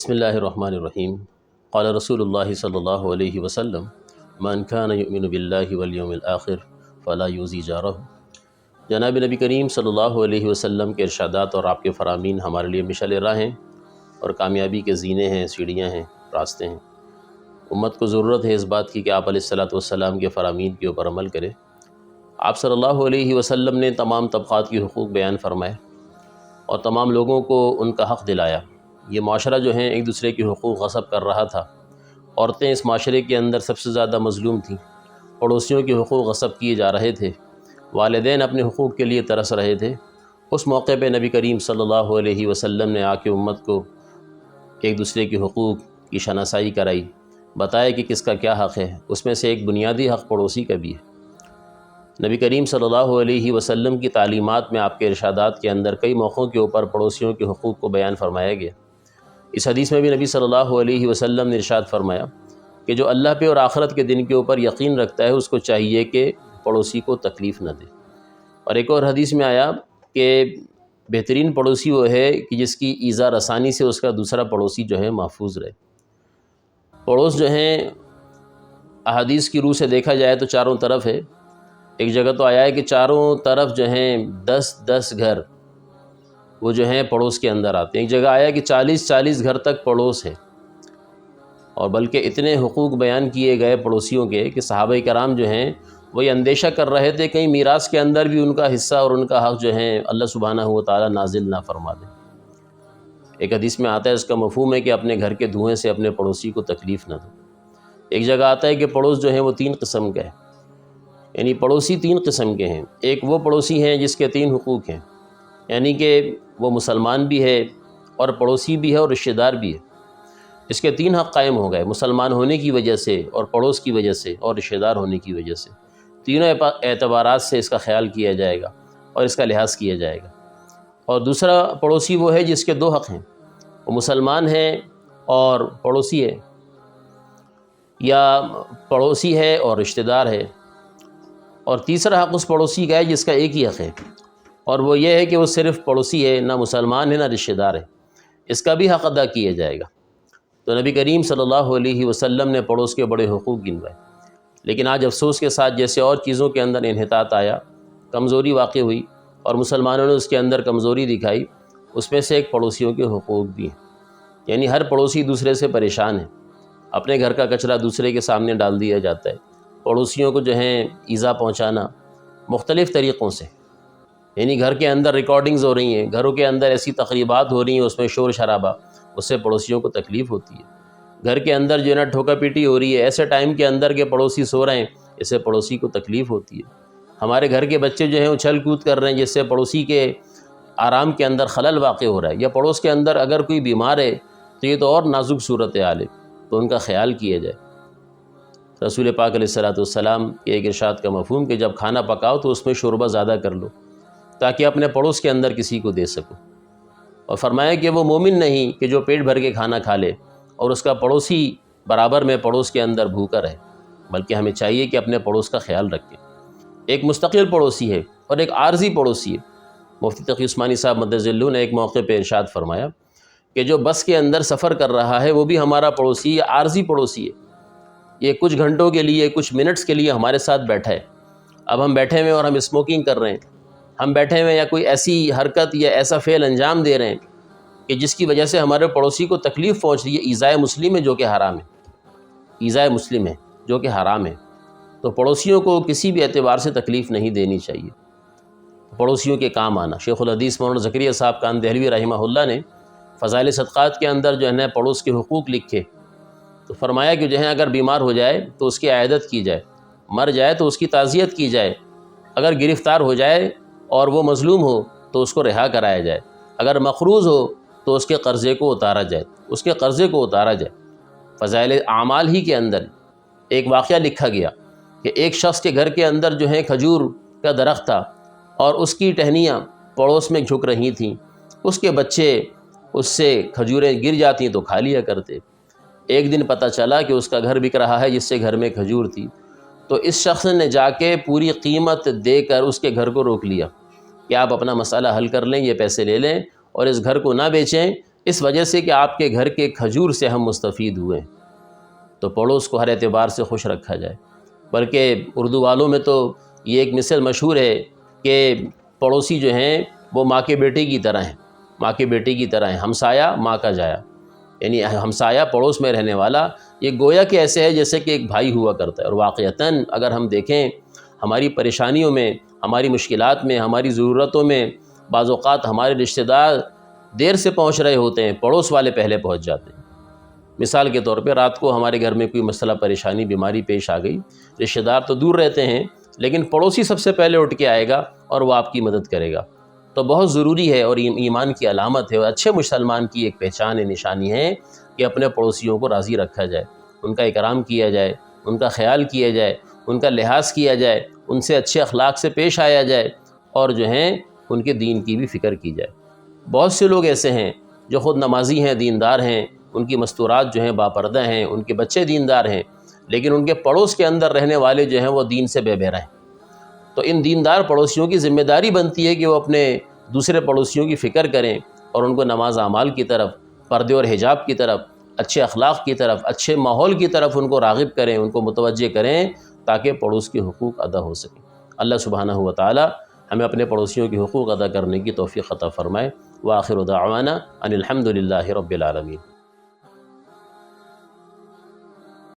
بسم اللہ الرحمن الرحیم قال رسول اللہ صلی اللہ علیہ وسلم من کان یؤمن باللہ والیوم الآخر فلا یؤذی جارہ۔ جناب نبی کریم صلی اللہ علیہ وسلم کے ارشادات اور آپ کے فرامین ہمارے لیے مشعل راہ ہیں اور کامیابی کے زینے ہیں، سیڑھیاں ہیں، راستے ہیں۔ امت کو ضرورت ہے اس بات کی کہ آپ علیہ السلام کے فرامین کے اوپر عمل کرے۔ آپ صلی اللہ علیہ وسلم نے تمام طبقات کی حقوق بیان فرمائے اور تمام لوگوں کو ان کا حق دلایا۔ یہ معاشرہ جو ہے ایک دوسرے کے حقوق غصب کر رہا تھا۔ عورتیں اس معاشرے کے اندر سب سے زیادہ مظلوم تھیں، پڑوسیوں کے حقوق غصب کیے جا رہے تھے، والدین اپنے حقوق کے لیے ترس رہے تھے۔ اس موقع پہ نبی کریم صلی اللہ علیہ وسلم نے آ کے امت کو ایک دوسرے کے حقوق کی شناسائی کرائی، بتایا کہ کس کا کیا حق ہے۔ اس میں سے ایک بنیادی حق پڑوسی کا بھی ہے۔ نبی کریم صلی اللہ علیہ وسلم کی تعلیمات میں، آپ کے ارشادات کے اندر کئی موقعوں کے اوپر پڑوسیوں کے حقوق کو بیان فرمایا گیا۔ اس حدیث میں بھی نبی صلی اللہ علیہ وسلم نے ارشاد فرمایا کہ جو اللہ پہ اور آخرت کے دن کے اوپر یقین رکھتا ہے اس کو چاہیے کہ پڑوسی کو تکلیف نہ دے۔ اور ایک اور حدیث میں آیا کہ بہترین پڑوسی وہ ہے کہ جس کی ایذا رسانی سے اس کا دوسرا پڑوسی جو ہے محفوظ رہے۔ پڑوس جو ہیں احادیث کی روح سے دیکھا جائے تو چاروں طرف ہے۔ ایک جگہ تو آیا ہے کہ چاروں طرف جو ہیں 10 گھر وہ جو ہیں پڑوس کے اندر آتے ہیں۔ ایک جگہ آیا کہ 40 گھر تک پڑوس ہے، اور بلکہ اتنے حقوق بیان کیے گئے پڑوسیوں کے کہ صحابہ کرام جو ہیں وہ یہ اندیشہ کر رہے تھے کہیں میراث کے اندر بھی ان کا حصہ اور ان کا حق جو ہے اللہ سبحانہ و تعالیٰ نازل نہ فرما دے۔ ایک حدیث میں آتا ہے، اس کا مفہوم ہے کہ اپنے گھر کے دھوئیں سے اپنے پڑوسی کو تکلیف نہ دو۔ ایک جگہ آتا ہے کہ پڑوس جو ہیں وہ 3 قسم کا ہے، یعنی پڑوسی 3 قسم کے ہیں۔ ایک وہ پڑوسی ہیں جس کے 3 حقوق ہیں، یعنی کہ وہ مسلمان بھی ہے اور پڑوسی بھی ہے اور رشتہ دار بھی ہے۔ اس کے 3 حق قائم ہو گئے، مسلمان ہونے کی وجہ سے اور پڑوس کی وجہ سے اور رشتہ دار ہونے کی وجہ سے۔ تینوں اعتبارات سے اس کا خیال کیا جائے گا اور اس کا لحاظ کیا جائے گا۔ اور دوسرا پڑوسی وہ ہے جس کے 2 حق ہیں، وہ مسلمان ہے اور پڑوسی ہے، یا پڑوسی ہے اور رشتہ دار ہے۔ اور تیسرا حق اس پڑوسی کا ہے جس کا ایک ہی حق ہے، اور وہ یہ ہے کہ وہ صرف پڑوسی ہے، نہ مسلمان ہے نہ رشتہ دار ہے۔ اس کا بھی حق ادا کیا جائے گا۔ تو نبی کریم صلی اللہ علیہ وسلم نے پڑوس کے بڑے حقوق گنوائے، لیکن آج افسوس کے ساتھ جیسے اور چیزوں کے اندر انحطاط آیا، کمزوری واقع ہوئی اور مسلمانوں نے اس کے اندر کمزوری دکھائی، اس میں سے ایک پڑوسیوں کے حقوق بھی ہیں۔ یعنی ہر پڑوسی دوسرے سے پریشان ہے، اپنے گھر کا کچرا دوسرے کے سامنے ڈال دیا جاتا ہے۔ پڑوسیوں کو جو ہیں ایذا پہنچانا مختلف طریقوں سے، یعنی گھر کے اندر ریکارڈنگز ہو رہی ہیں، گھروں کے اندر ایسی تقریبات ہو رہی ہیں، اس میں شور شرابہ، اس سے پڑوسیوں کو تکلیف ہوتی ہے۔ گھر کے اندر جو ہے نا ٹھوکا پیٹی ہو رہی ہے ایسے ٹائم کے اندر کہ پڑوسی سو رہے ہیں، اس سے پڑوسی کو تکلیف ہوتی ہے۔ ہمارے گھر کے بچے جو ہیں اچھل کود کر رہے ہیں، جس سے پڑوسی کے آرام کے اندر خلل واقع ہو رہا ہے، یا پڑوس کے اندر اگر کوئی بیمار ہے تو یہ تو اور نازک صورتحال ہے، تو ان کا خیال کیا جائے۔ رسول پاک علیہ السلام کے ایک ارشاد کا مفہوم کہ جب کھانا پکاؤ تو اس میں شوربہ زیادہ کر لو تاکہ اپنے پڑوس کے اندر کسی کو دے سکو، اور فرمایا کہ وہ مومن نہیں کہ جو پیٹ بھر کے کھانا کھا لے اور اس کا پڑوسی برابر میں پڑوس کے اندر بھوکا رہے، بلکہ ہمیں چاہیے کہ اپنے پڑوس کا خیال رکھیں۔ ایک مستقل پڑوسی ہے اور ایک عارضی پڑوسی ہے۔ مفتی تقی عثمانی صاحب مدظ ذلہ نے ایک موقع پہ ارشاد فرمایا کہ جو بس کے اندر سفر کر رہا ہے وہ بھی ہمارا پڑوسی یا عارضی پڑوسی ہے، یہ کچھ گھنٹوں کے لیے، کچھ منٹس کے لیے ہمارے ساتھ بیٹھا ہے۔ اب ہم بیٹھے ہوئے اور ہم اسموکنگ کر رہے ہیں، ہم بیٹھے ہوئے یا کوئی ایسی حرکت یا ایسا فعل انجام دے رہے ہیں کہ جس کی وجہ سے ہمارے پڑوسی کو تکلیف پہنچ رہی ہے، ایذائے مسلم ہے جو کہ حرام ہے، ایذائے مسلم ہے جو کہ حرام ہے۔ تو پڑوسیوں کو کسی بھی اعتبار سے تکلیف نہیں دینی چاہیے، پڑوسیوں کے کام آنا۔ شیخ الحدیث مولانا زکریا صاحب کان دہلوی رحمہ اللہ نے فضائل صدقات کے اندر جو ہے نا پڑوس کے حقوق لکھے، تو فرمایا کہ جو ہے اگر بیمار ہو جائے تو اس کی عیادت کی جائے، مر جائے تو اس کی تعزیت کی جائے، اگر گرفتار ہو جائے اور وہ مظلوم ہو تو اس کو رہا کرایا جائے، اگر مقروض ہو تو اس کے قرضے کو اتارا جائے، اس کے قرضے کو اتارا جائے۔ فضائل اعمال ہی کے اندر ایک واقعہ لکھا گیا کہ ایک شخص کے گھر کے اندر جو ہے کھجور کا درخت تھا اور اس کی ٹہنیاں پڑوس میں جھک رہی تھیں، اس کے بچے اس سے کھجوریں گر جاتی تو کھا لیا کرتے۔ ایک دن پتہ چلا کہ اس کا گھر بک رہا ہے جس سے گھر میں کھجور تھی، تو اس شخص نے جا کے پوری قیمت دے کر اس کے گھر کو روک لیا کہ آپ اپنا مسئلہ حل کر لیں، یہ پیسے لے لیں اور اس گھر کو نہ بیچیں اس وجہ سے کہ آپ کے گھر کے کھجور سے ہم مستفید ہوئے، تو پڑوس کو ہر اعتبار سے خوش رکھا جائے۔ بلکہ اردو والوں میں تو یہ ایک مثل مشہور ہے کہ پڑوسی جو ہیں وہ ماں کے بیٹے کی طرح ہیں، ماں کے بیٹے کی طرح ہیں، ہمسایہ ماں کا جایا، یعنی ہمسایہ پڑوس میں رہنے والا یہ گویا کہ ایسے ہے جیسے کہ ایک بھائی ہوا کرتا ہے۔ اور واقعتاً اگر ہم دیکھیں ہماری پریشانیوں میں، ہماری مشکلات میں، ہماری ضرورتوں میں بعض اوقات ہمارے رشتہ دار دیر سے پہنچ رہے ہوتے ہیں، پڑوس والے پہلے پہنچ جاتے ہیں۔ مثال کے طور پہ رات کو ہمارے گھر میں کوئی مسئلہ پریشانی بیماری پیش آ گئی، رشتہ دار تو دور رہتے ہیں لیکن پڑوسی سب سے پہلے اٹھ کے آئے گا اور وہ آپ کی مدد کرے گا۔ تو بہت ضروری ہے اور ایمان کی علامت ہے اور اچھے مسلمان کی ایک پہچان ہے، نشانی ہے کہ اپنے پڑوسیوں کو راضی رکھا جائے، ان کا اکرام کیا جائے، ان کا خیال کیا جائے، ان کا لحاظ کیا جائے، ان سے اچھے اخلاق سے پیش آیا جائے اور جو ہیں ان کے دین کی بھی فکر کی جائے۔ بہت سے لوگ ایسے ہیں جو خود نمازی ہیں، دیندار ہیں، ان کی مستورات جو ہیں باپردہ ہیں، ان کے بچے دیندار ہیں، لیکن ان کے پڑوس کے اندر رہنے والے جو ہیں وہ دین سے بے بہرہ ہیں۔ تو ان دیندار پڑوسیوں کی ذمہ داری بنتی ہے کہ وہ اپنے دوسرے پڑوسیوں کی فکر کریں اور ان کو نماز اعمال کی طرف، پردے اور حجاب کی طرف، اچھے اخلاق کی طرف، اچھے ماحول کی طرف ان کو راغب کریں، ان کو متوجہ کریں تاکہ پڑوس کے حقوق ادا ہو سکیں۔ اللہ سبحانہ و تعالی ہمیں اپنے پڑوسیوں کے حقوق ادا کرنے کی توفیق عطا فرمائے۔ وآخر دعوانا ان الحمد للہ رب العالمین۔